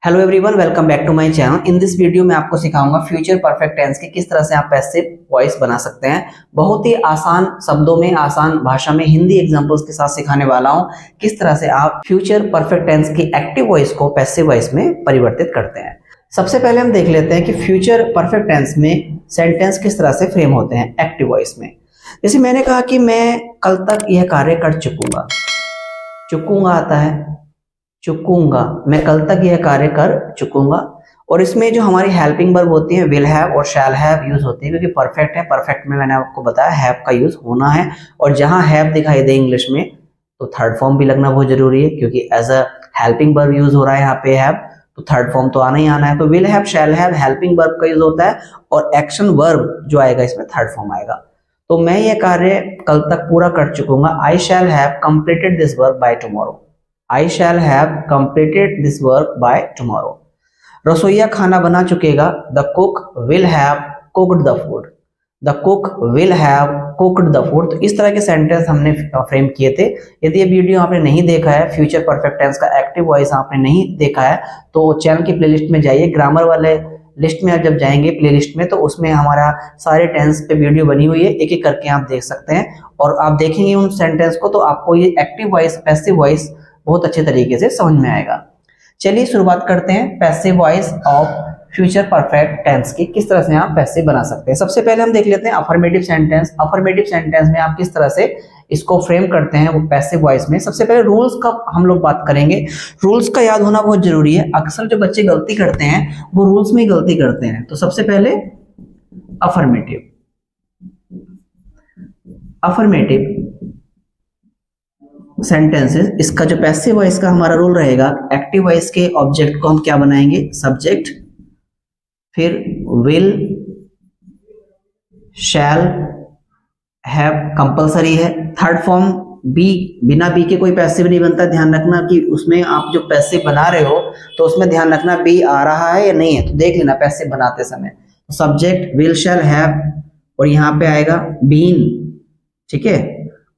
Hello everyone, welcome back to my channel. In this video में आपको सिखाऊंगा future perfect tense के किस तरह से आप पैसिव वॉइस बना सकते हैं। बहुत ही आसान शब्दों में, आसान भाषा में, हिंदी एग्जांपल्स के साथ सिखाने वाला हूं किस तरह से आप फ्यूचर परफेक्ट टेंस की एक्टिव वॉइस को पैसिव वॉइस में परिवर्तित करते हैं। सबसे पहले हम देख लेते हैं कि फ्यूचर परफेक्ट टेंस में सेंटेंस किस तरह से फ्रेम होते हैं एक्टिव वॉइस में। जैसे मैंने कहा कि मैं कल तक यह कार्य कर चुकूंगा। चुकूंगा आता है, चुकूंगा, मैं कल तक यह कार्य कर चुकूंगा। और इसमें जो हमारी हेल्पिंग वर्ब होती है विल हैव और शैल हैव यूज होती है, क्योंकि परफेक्ट है। परफेक्ट में मैंने आपको बताया हैव का यूज होना है, और जहां हैव दिखाई दे इंग्लिश में तो थर्ड फॉर्म भी लगना बहुत जरूरी है, क्योंकि as a helping verb use हो रहा है यहाँ पे हैव, तो थर्ड फॉर्म तो आना ही आना है। तो will have, shall have helping verb का यूज होता है, और एक्शन वर्ब जो आएगा इसमें थर्ड फॉर्म आएगा। तो मैं ये कार्य कल तक पूरा कर चुकूंगा। I shall have completed this work by tomorrow. I shall have completed this work by tomorrow. रसोइया खाना बना चुकेगा। The cook will have cooked the food. The cook will have cooked the food. तो इस तरह के सेंटेंस हमने frame किए थे। यदि ये वीडियो आपने नहीं देखा है, फ्यूचर परफेक्ट टेंस का एक्टिव वॉइस आपने नहीं देखा है, तो चैनल की प्लेलिस्ट में जाइए। ग्रामर वाले लिस्ट में आप जब जाएंगे प्लेलिस्ट में, तो उसमें हमारा सारे टेंस पे वीडियो बनी हुई है, एक एक करके आप देख सकते हैं। और आप देखेंगे उन सेंटेंस को, तो आपको ये एक्टिव वॉइस, पैसिव वॉइस बहुत अच्छे तरीके से समझ में आएगा। चलिए शुरुआत करते हैं passive voice of future perfect tense की, किस तरह से आप पैसिव बना सकते हैं। सबसे पहले हम देख लेते हैं अफर्मेटिव सेंटेंस। अफर्मेटिव सेंटेंस में आप किस तरह से इसको फ्रेम करते हैं वो पैसिव वॉइस में। सबसे पहले रूल्स का हम लोग बात करेंगे। रूल्स का याद होना बहुत जरूरी है। अक्सर जो बच्चे गलती करते हैं वो रूल्स में ही गलती करते हैं। तो सबसे पहले अफर्मेटिव, अफर्मेटिव सेंटेंसेस, इसका जो पैसिव वॉइस का हमारा रूल रहेगा, एक्टिव वॉइस के ऑब्जेक्ट को हम क्या बनाएंगे, सब्जेक्ट, फिर विल, शैल हैव कंपलसरी है, थर्ड फॉर्म बी, बिना बी के कोई पैसिव नहीं बनता। ध्यान रखना कि उसमें आप जो पैसिव बना रहे हो तो उसमें ध्यान रखना बी आ रहा है या नहीं है, तो देख लेना पैसिव बनाते समय। सब्जेक्ट विल, शैल हैव, और यहाँ पे आएगा बीन, ठीक है,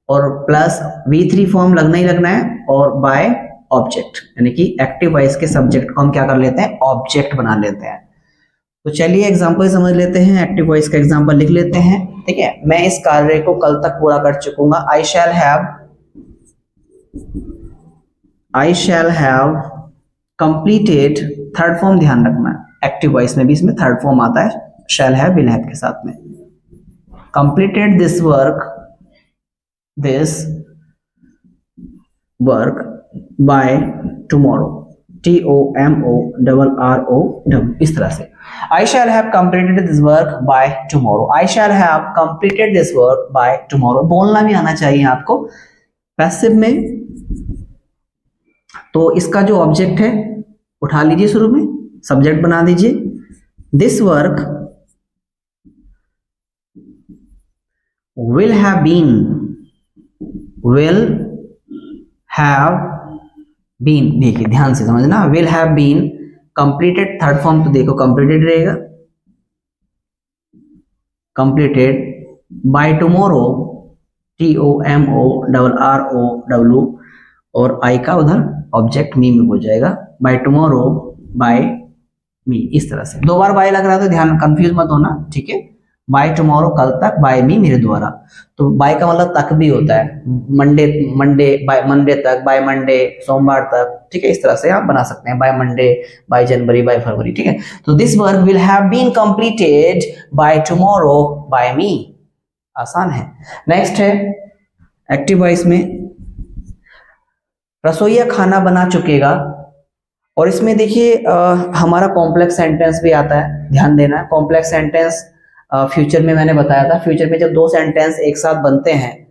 और प्लस V3 फॉर्म लगना ही लगना है, और बाय ऑब्जेक्ट, यानी कि एक्टिव वॉइस के सब्जेक्ट को हम क्या कर लेते हैं, ऑब्जेक्ट बना लेते हैं। तो चलिए एग्जांपल समझ लेते हैं। एक्टिव वॉइस का एग्जांपल लिख लेते हैं, ठीक है। मैं इस कार्य को कल तक पूरा कर चुकूंगा। I shall have completed, third form ध्यान रखना, एक्टिव वॉइस में भी इसमें थर्ड फॉर्म आता है, शैल हैव, विल हैव के साथ में। Completed this work by tomorrow, TOMORROW, इस तरह से। I shall have completed this work by tomorrow. I shall have completed this work by tomorrow. बोलना भी आना चाहिए आपको पैसिव में। तो इसका जो ऑब्जेक्ट है उठा लीजिए, शुरू में सब्जेक्ट बना दीजिए। This work will have been, will have been, देखिए ध्यान से समझना, will have been completed, third form तो देखो completed रहेगा, completed by tomorrow, TOMORROW, और I का उधर ऑब्जेक्ट मी में हो जाएगा, by tomorrow by me, इस तरह से। दो बार बाय लग रहा है तो ध्यान, कंफ्यूज मत होना, ठीक है। बाय टुमारो कल तक, बाय मी मेरे द्वारा। तो बाय का मतलब तक भी होता है, मंडे, बाय मंडे तक, बाय मंडे सोमवार तक, ठीक है। इस तरह से आप बना सकते हैं, by Monday, by January, by February, ठीक है। तो this work will have been completed by tomorrow by me, आसान है। नेक्स्ट है एक्टिव वॉइस में, रसोइया खाना बना चुकेगा। और इसमें देखिए हमारा कॉम्प्लेक्स सेंटेंस भी आता है, ध्यान देना। कॉम्प्लेक्स सेंटेंस फ्यूचर में मैंने बताया था, फ्यूचर में जब दो सेंटेंस एक साथ बनते हैं,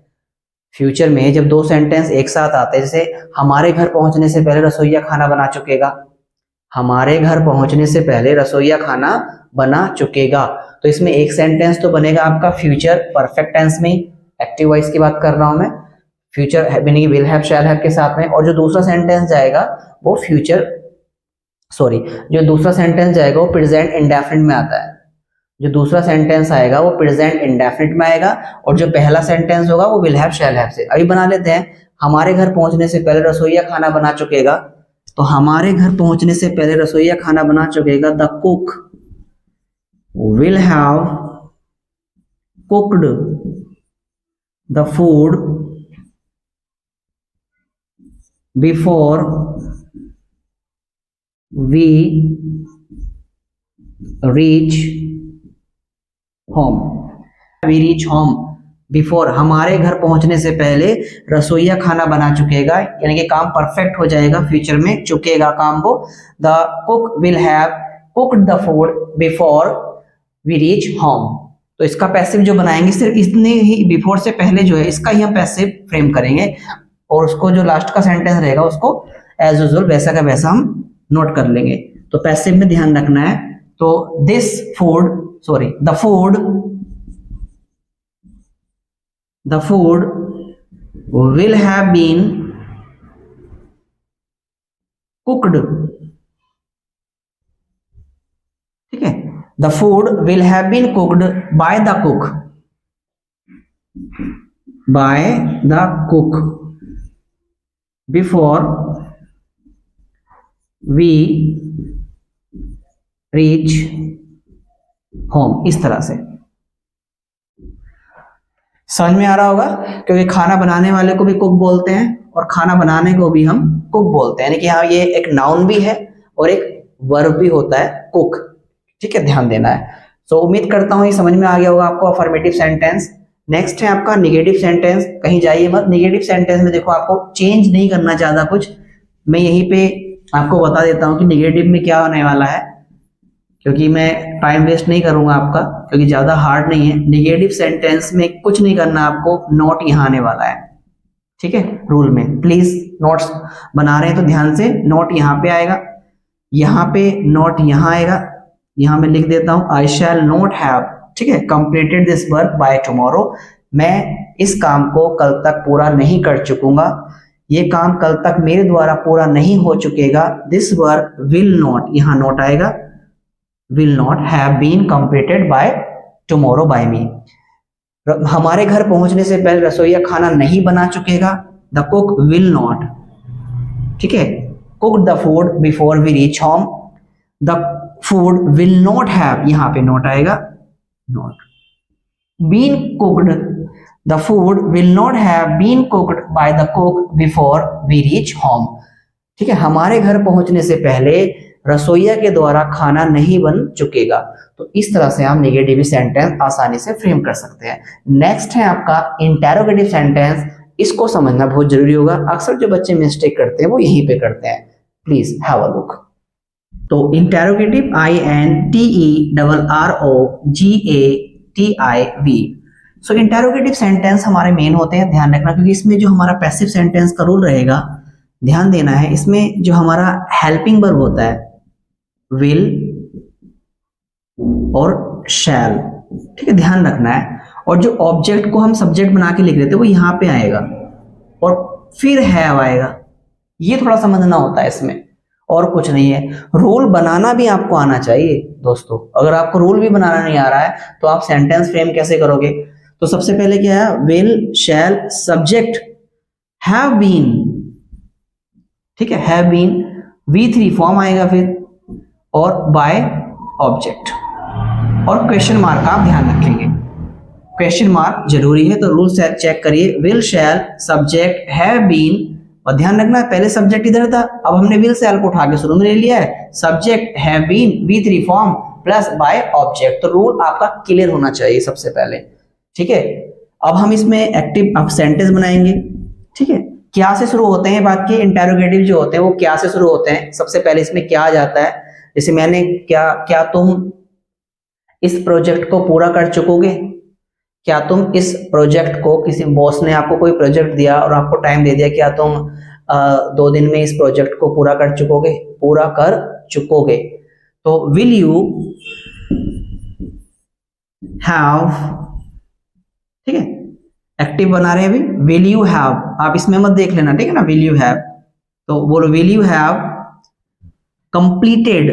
फ्यूचर में जब दो सेंटेंस एक साथ आते हैं, जैसे हमारे घर पहुंचने से पहले रसोइया खाना बना चुकेगा, हमारे घर पहुंचने से पहले रसोइया खाना बना चुकेगा, तो इसमें एक सेंटेंस तो बनेगा आपका फ्यूचर परफेक्ट टेंस में, एक्टिव वॉइस की बात कर रहा हूं मैं, फ्यूचर यानी कि विल हैव, शैल हैव के साथ में। और जो दूसरा सेंटेंस जाएगा वो जो दूसरा सेंटेंस जाएगा वो प्रेजेंट इंडेफिनिट में आता है। जो दूसरा सेंटेंस आएगा वो प्रेजेंट इंडेफिनिट में आएगा, और जो पहला सेंटेंस होगा वो विल हैव, शैल हैव से। अभी बना लेते हैं, हमारे घर पहुंचने से पहले रसोइया खाना बना चुकेगा, तो हमारे घर पहुंचने से पहले रसोईया खाना बना चुकेगा। The cook will have cooked the food before we reach home. We reach home before, हमारे घर पहुंचने से पहले रसोईया खाना बना चुकेगा, यानी कि काम परफेक्ट हो जाएगा, फ्यूचर में चुकेगा काम वो। The cook will have cooked the food before we reach home. तो इसका पैसिव जो बनाएंगे सिर्फ इतने ही, बिफोर से पहले जो है इसका ही हम पैसिव फ्रेम करेंगे, और उसको जो लास्ट का सेंटेंस रहेगा उसको एज यूजुअल वैसा का वैसा हम नोट कर लेंगे। तो पैसिव में ध्यान रखना है। तो this food, sorry, the food will have been cooked, ठीक है, the food will have been cooked by the cook, before we reach home। इस तरह से समझ में आ रहा होगा, क्योंकि खाना बनाने वाले को भी कुक बोलते हैं और खाना बनाने को भी हम कुक बोलते हैं, यानी कि हाँ ये एक नाउन भी है और एक वर्ब भी होता है कुक, ठीक है, ध्यान देना है। सो उम्मीद करता हूँ ये समझ में आ गया होगा आपको अफर्मेटिव सेंटेंस। नेक्स्ट है आपका निगेटिव सेंटेंस। कहीं जाइए मत, निगेटिव सेंटेंस में देखो आपको चेंज नहीं करना ज्यादा कुछ, मैं यहीं पे आपको बता देता हूँ कि निगेटिव में क्या होने वाला है, क्योंकि मैं टाइम वेस्ट नहीं करूंगा आपका, क्योंकि ज्यादा हार्ड नहीं है। निगेटिव सेंटेंस में कुछ नहीं करना आपको, नोट यहाँ आने वाला है, ठीक है, रूल में। प्लीज नोट्स बना रहे हैं तो ध्यान से, नोट यहाँ पे आएगा, यहाँ पे नोट यहाँ आएगा, यहाँ मैं लिख देता हूँ आई शैल नॉट हैव, ठीक है, completed this work by tomorrow. मैं इस काम को कल तक पूरा नहीं कर चुकूंगा, ये काम कल तक मेरे द्वारा पूरा नहीं हो चुकेगा। दिस वर्क विल नॉट, यहाँ नोट आएगा, will not have been completed by tomorrow by me। हमारे घर पहुंचने से पहले रसोईया खाना नहीं बना चुकेगा। the cook will not, ठीक है, cook the food before we reach home। the food will not have, यहाँ पे नोट आएगा, not been cooked, the food will not have been cooked by the cook before we reach home, ठीक है, हमारे घर पहुंचने से पहले रसोईया के द्वारा खाना नहीं बन चुकेगा। तो इस तरह से हम नेगेटिव सेंटेंस आसानी से फ्रेम कर सकते हैं। नेक्स्ट है आपका इंटेरोगेटिव सेंटेंस। इसको समझना बहुत जरूरी होगा, अक्सर जो बच्चे मिस्टेक करते हैं वो यहीं पे करते हैं। Please have a look. तो इंटेरोगेटिव INTERROGATIV। सो इंटेरोगेटिव सेंटेंस हमारे मेन होते हैं, ध्यान रखना, क्योंकि इसमें जो हमारा पैसिव सेंटेंस का रूल रहेगा, ध्यान देना है, इसमें जो हमारा हेल्पिंग वर्ब होता है विल और शैल, ठीक है, ध्यान रखना है। और जो ऑब्जेक्ट को हम सब्जेक्ट बना के लिख रहे थे वो यहाँ पे आएगा और फिर हैव आएगा, ये थोड़ा समझना होता है इसमें, और कुछ नहीं है। रूल बनाना भी आपको आना चाहिए दोस्तों, अगर आपको रूल भी बनाना नहीं आ रहा है तो आप सेंटेंस फ्रेम कैसे करोगे। तो सबसे पहले क्या है, will shall subject have been, ठीक है, हैव बीन, V3 फॉर्म आएगा फिर, और बाय ऑब्जेक्ट, और क्वेश्चन मार्क का आप ध्यान रखेंगे, क्वेश्चन मार्क जरूरी है। तो रूल चेक करिए, will shall subject have been, और ध्यान रखना पहले सब्जेक्ट इधर था, अब हमने विल शैल को उठा के शुरू में ले लिया है, subject have been V3 form plus by object. तो रूल आपका क्लियर होना चाहिए सबसे पहले, ठीक है। अब हम इसमें एक्टिव सेंटेंस बनाएंगे, ठीक है। क्या से शुरू होते हैं, बात की इंटेरोगेटिव जो होते हैं वो क्या से शुरू होते हैं। सबसे पहले इसमें क्या आ जाता है, जैसे मैंने क्या तुम इस प्रोजेक्ट को पूरा कर चुकोगे, क्या तुम इस प्रोजेक्ट को, किसी बॉस ने आपको कोई प्रोजेक्ट दिया और आपको टाइम दे दिया, क्या तुम 2 दिन में इस प्रोजेक्ट को पूरा कर चुकोगे। तो विल यू हैव, ठीक है, एक्टिव बना रहे हैं अभी, विल यू हैव, आप इसमें मत देख लेना, ठीक है ना, विल यू हैव, तो बोलो will you have completed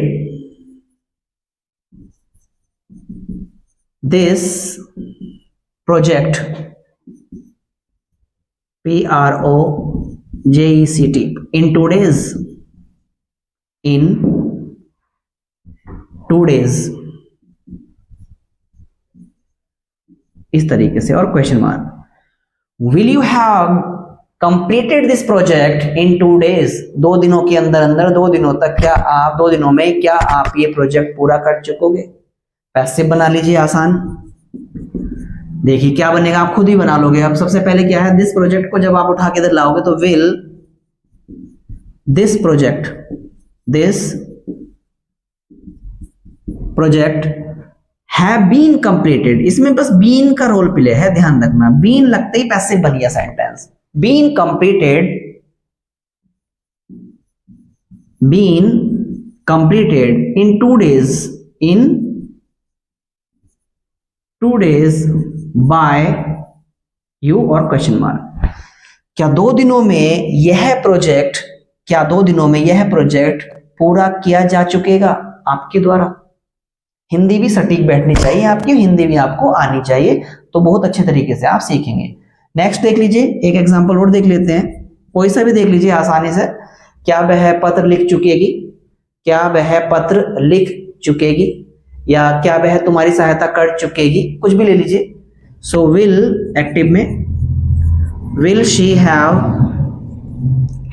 this project, PROJECT, in 2 days, in 2 days, इस तरीके से। और question mark, will you have completed this project in 2 days, 2 दिनों के अंदर अंदर, 2 दिनों तक, क्या आप 2 दिनों में क्या आप ये प्रोजेक्ट पूरा कर चुकोगे? पैसिव बना लीजिए आसान। देखिए क्या बनेगा, आप खुद ही बना लोगे। अब सबसे पहले क्या है, दिस प्रोजेक्ट को जब आप उठा के इधर लाओगे तो will this project have been completed, इसमें बस बीन का रोल प्ले है, ध्यान रखना। बीन लगते ही पैसिव बन गया sentence. Been completed in 2 days by you और क्वेश्चन मार्क। क्या 2 दिनों में यह प्रोजेक्ट पूरा किया जा चुकेगा आपके द्वारा? हिंदी भी सटीक बैठनी चाहिए आपकी, हिंदी भी आपको आनी चाहिए, तो बहुत अच्छे तरीके से आप सीखेंगे। नेक्स्ट देख लीजिए, एक एग्जांपल और देख लेते हैं, कोई सा भी देख लीजिए आसानी से। क्या वह पत्र लिख चुकेगी, क्या वह पत्र लिख चुकेगी, या क्या वह तुम्हारी सहायता कर चुकेगी, कुछ भी ले लीजिए। सो विल एक्टिव में, will she have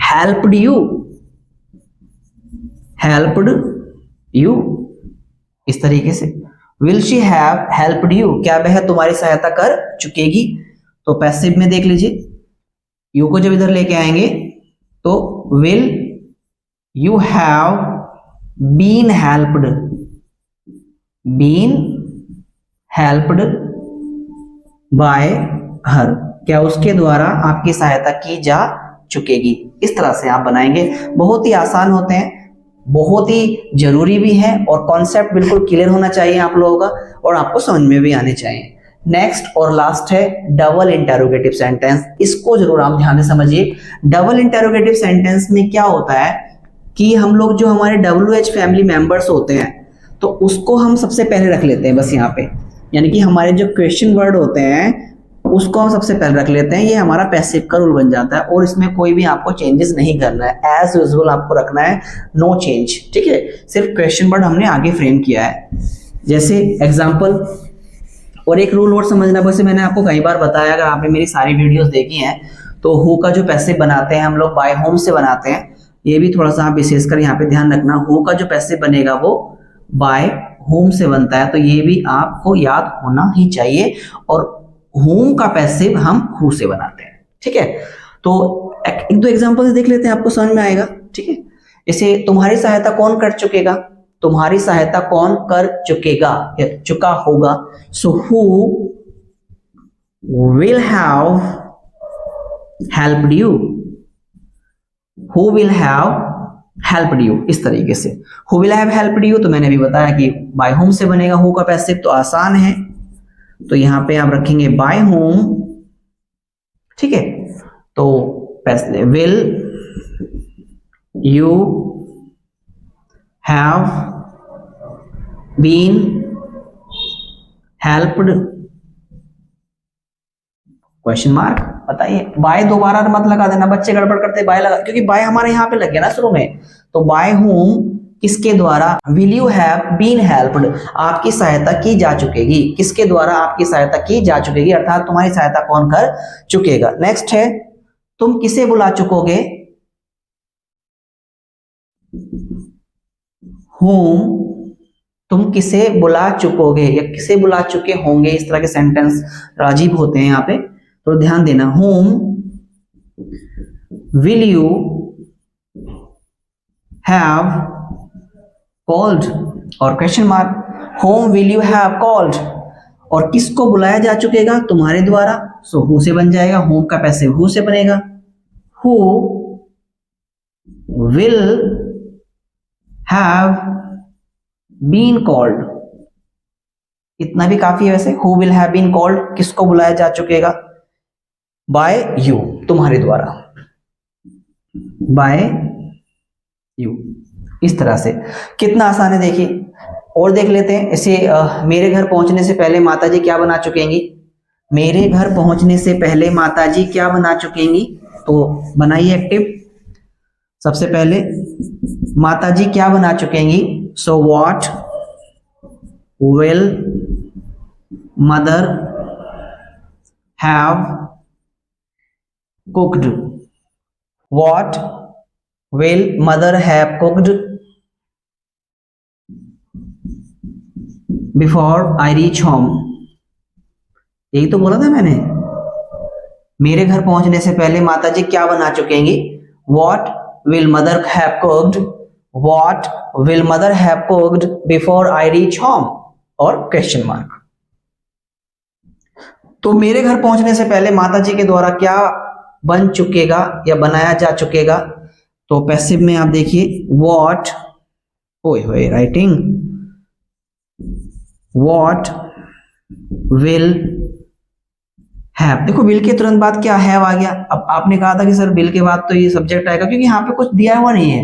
helped you, इस तरीके से। Will she have helped you, क्या वह तुम्हारी सहायता कर चुकेगी? तो पैसिव में देख लीजिए, यू को जब इधर लेके आएंगे तो will you have been helped by her, क्या उसके द्वारा आपकी सहायता की जा चुकेगी? इस तरह से आप बनाएंगे। बहुत ही आसान होते हैं, बहुत ही जरूरी भी है, और कॉन्सेप्ट बिल्कुल क्लियर होना चाहिए आप लोगों का, और आपको समझ में भी आने चाहिए। नेक्स्ट और लास्ट है डबल इंटेरोगेटिव सेंटेंस। इसको जरूर आप ध्यान से समझिए। डबल इंटेरोगेटिव सेंटेंस में क्या होता है कि हम लोग जो हमारे WH फैमिली मेंबर्स होते हैं, तो उसको हम सबसे पहले रख लेते हैं बस यहाँ पे, यानी कि हमारे जो क्वेश्चन वर्ड होते हैं उसको हम सबसे पहले रख लेते हैं। ये हमारा पैसिव का रूल बन जाता है, और इसमें कोई भी आपको चेंजेस नहीं करना है, एज यूजुअल आपको रखना है, नो चेंज, ठीक है। सिर्फ क्वेश्चन वर्ड हमने आगे फ्रेम किया है। जैसे एग्जांपल, और एक रूल और समझना, वैसे मैंने आपको कई बार बताया, अगर आपने मेरी सारी वीडियोस देखी हैं तो हु का जो पैसिव बनाते हैं हम लोग बाय होम से बनाते हैं, ये भी थोड़ा सा आप विशेषकर यहाँ पे ध्यान रखना। हु का जो पैसिव बनेगा वो बाय होम से बनता है, तो ये भी आपको याद होना ही चाहिए। और होम का पैसिव हम हु से बनाते हैं, ठीक है। तो एक दो एग्जांपल देख लेते हैं, आपको समझ में आएगा, ठीक है। इसे तुम्हारी सहायता कौन कर चुकेगा, तुम्हारी सहायता कौन कर चुकेगा या चुका होगा। So who will have helped you, who will have helped you, इस तरीके से। Who will have helped you, तो मैंने भी बताया कि बाय होम से बनेगा हु का पैसिव, तो आसान है। तो यहां पे आप रखेंगे बाय होम, ठीक है। तो will you have been helped, question mark. बताइए, बाय दोबारा मत लगा देना, बच्चे गड़बड़ करते बाय लगा, क्योंकि बाय हमारे यहाँ पे लग गया ना शुरू में। तो बाय होम किसके द्वारा, will you have been helped, आपकी सहायता की जा चुकेगी, किसके द्वारा आपकी सहायता की जा चुकेगी, अर्थात तुम्हारी सहायता कौन कर चुकेगा। नेक्स्ट है, तुम किसे बुला चुकोगे, whom तुम किसे बुला चुकोगे या किसे बुला चुके होंगे, इस तरह के सेंटेंस राजीव होते हैं यहाँ पे, तो ध्यान देना। whom will you have called, और question mark, whom will you have called, और किसको बुलाया जा चुकेगा, तुम्हारे द्वारा। सो who से बन जाएगा, whom का पैसिव who से बनेगा। who will have been called, इतना भी काफी है वैसे। who will have been called, किसको बुलाया जा चुकेगा, by you, तुम्हारे द्वारा, by you, इस तरह से। कितना आसान है देखिए। और देख लेते हैं इसे, मेरे घर पहुंचने से पहले माताजी क्या बना चुकेंगी, मेरे घर पहुंचने से पहले माताजी क्या बना चुकेंगी, तो बनाइए एक्टिव। सबसे पहले माताजी क्या बना चुकेंगी, so what will mother have cooked, what will mother have cooked before I reach home. यही तो बोला था मैंने, मेरे घर पहुंचने से पहले माताजी क्या बना चुकेंगी, what will mother have cooked, what will mother have cooked before I reach home, और क्वेश्चन मार्क। तो मेरे घर पहुंचने से पहले माताजी के द्वारा क्या बन चुकेगा या बनाया जा चुकेगा, तो पैसिव में आप देखिए व्हाट, ओए होए राइटिंग, व्हाट विल हैव, देखो विल के तुरंत बाद क्या हैव आ गया। अब आपने कहा था कि सर विल के बाद तो ये सब्जेक्ट आएगा, क्योंकि यहाँ पे कुछ दिया हुआ नहीं है,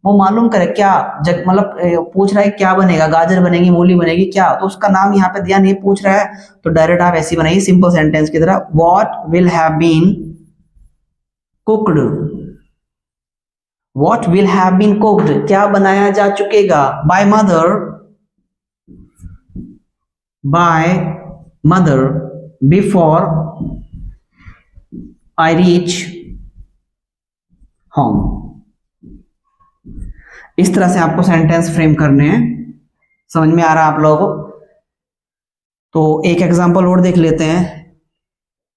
वो मालूम करे क्या मतलब पूछ रहा है क्या बनेगा, गाजर बनेगी, मूली बनेगी क्या, तो उसका नाम यहाँ पे दिया नहीं, पूछ रहा है तो डायरेक्ट आप ऐसी बनाइए सिंपल सेंटेंस की तरह, what will have been cooked, what will have been cooked, क्या बनाया जा चुकेगा, by mother before I reach home. इस तरह से आपको सेंटेंस फ्रेम करने हैं। समझ में आ रहा है आप लोगों को? तो एक एग्जांपल और देख लेते हैं।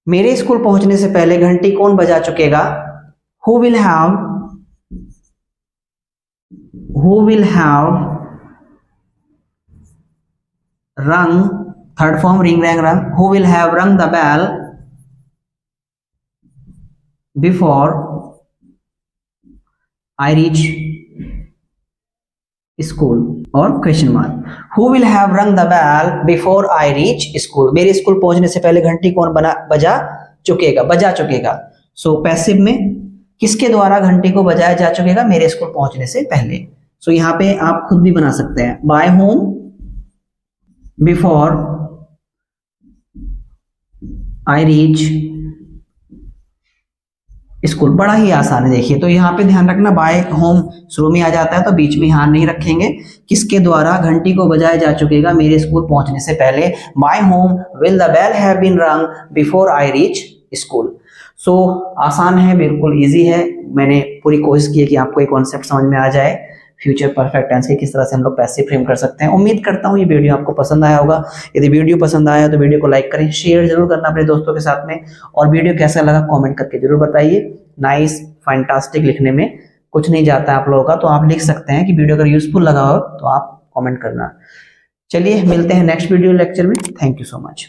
मेरे स्कूल पहुंचने से पहले घंटी कौन बजा चुकेगा, who will have rung, third form ring rang rung, who will have rung the bell before I reach school, और question mark, who will have rung the bell before I reach school, मेरे school पहुंचने से पहले घंटी कौन बजा चुकेगा। सो passive में किसके द्वारा घंटी को बजाया जा चुकेगा, मेरे स्कूल पहुंचने से पहले। सो यहाँ पे आप खुद भी बना सकते हैं, by home before I reach school, बड़ा ही आसान है। देखिए तो यहाँ पे ध्यान रखना, बाय होम शुरू में आ जाता है तो बीच में यहाँ नहीं रखेंगे, किसके द्वारा घंटी को बजाया जा चुकेगा मेरे स्कूल पहुंचने से पहले, by home will the bell have been rung before I reach school. So आसान है, बिल्कुल इजी है। मैंने पूरी कोशिश की है कि आपको एक कॉन्सेप्ट समझ में आ जाए फ्यूचर परफेक्ट टेंस के, किस तरह से हम लोग पैसिव फ्रेम कर सकते हैं। उम्मीद करता हूँ ये वीडियो आपको पसंद आया होगा। यदि वीडियो पसंद आया तो वीडियो को लाइक करें, शेयर जरूर करना अपने दोस्तों के साथ में, और वीडियो कैसा लगा कमेंट करके जरूर बताइए। नाइस, फैंटास्टिक लिखने में कुछ नहीं जाता है आप लोगों का, तो आप लिख सकते हैं कि वीडियो अगर यूजफुल लगा हो तो आप कमेंट करना। चलिए मिलते हैं नेक्स्ट वीडियो लेक्चर में। Thank you so much.